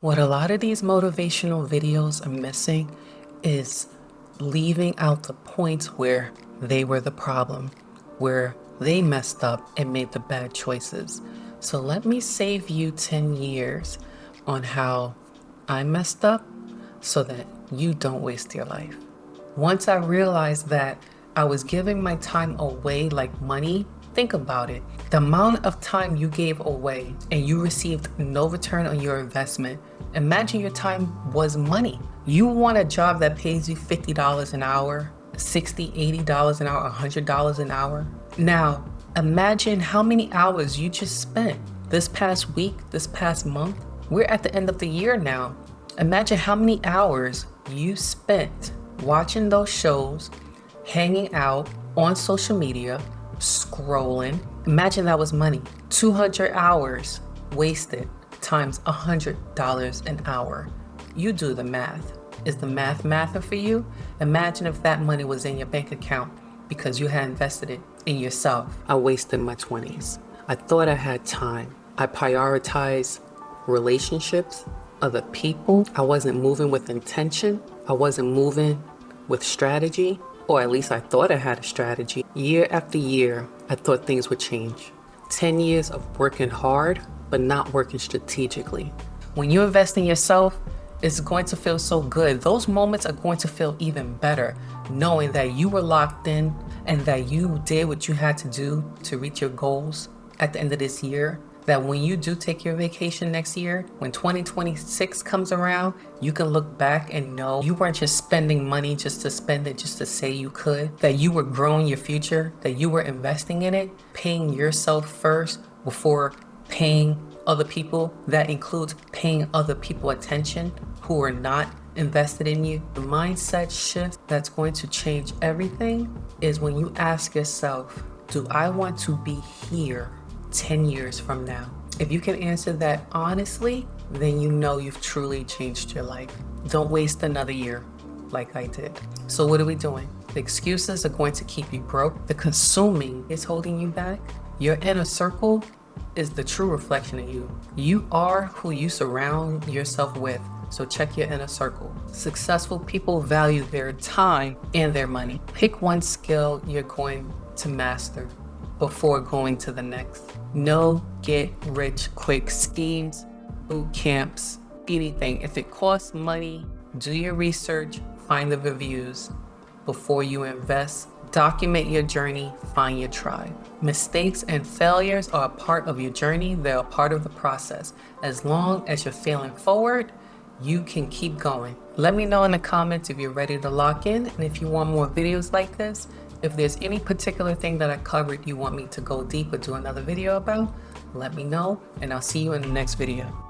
What a lot of these motivational videos are missing is leaving out the points where they were the problem, where they messed up and made the bad choices. So let me save you 10 years on how I messed up so that you don't waste your life. Once I realized that I was giving my time away like money, think about it. The amount of time you gave away and you received no return on your investment. Imagine your time was money. You want a job that pays you $50 an hour, $60, $80 an hour, $100 an hour. Now, imagine how many hours you just spent this past week, this past month. We're at the end of the year now. Imagine how many hours you spent watching those shows, hanging out on social media, scrolling. Imagine that was money. 200 hours wasted times $100 an hour. You do the math. Is the math mather for you? Imagine if that money was in your bank account because you had invested it in yourself. I wasted my 20s. I thought I had time. I prioritized relationships, other people. I wasn't moving with intention. I wasn't moving with strategy, or at least I thought I had a strategy. Year after year, I thought things would change. 10 years of working hard, but not working strategically. When you invest in yourself, it's going to feel so good. Those moments are going to feel even better, knowing that you were locked in and that you did what you had to do to reach your goals at the end of this year. That when you do take your vacation next year, when 2026 comes around, you can look back and know you weren't just spending money just to spend it, just to say you could, that you were growing your future, that you were investing in it, paying yourself first before paying other people. That includes paying other people attention who are not invested in you. The mindset shift that's going to change everything is when you ask yourself, do I want to be here 10 years from now? If you can answer that honestly, then you know you've truly changed your life. Don't waste another year like I did. So what are we doing? The excuses are going to keep you broke. The consuming is holding you back. Your inner circle is the true reflection of you. You are who you surround yourself with. So check your inner circle. Successful people value their time and their money. Pick one skill you're going to master before going to the next. No get rich quick schemes, boot camps, anything. If it costs money, do your research, find the reviews before you invest. Document your journey, find your tribe. Mistakes and failures are a part of your journey. They're a part of the process. As long as you're failing forward, you can keep going. Let me know in the comments if you're ready to lock in and if you want more videos like this. If there's any particular thing that I covered you want me to go deep or do another video about, let me know, and I'll see you in the next video.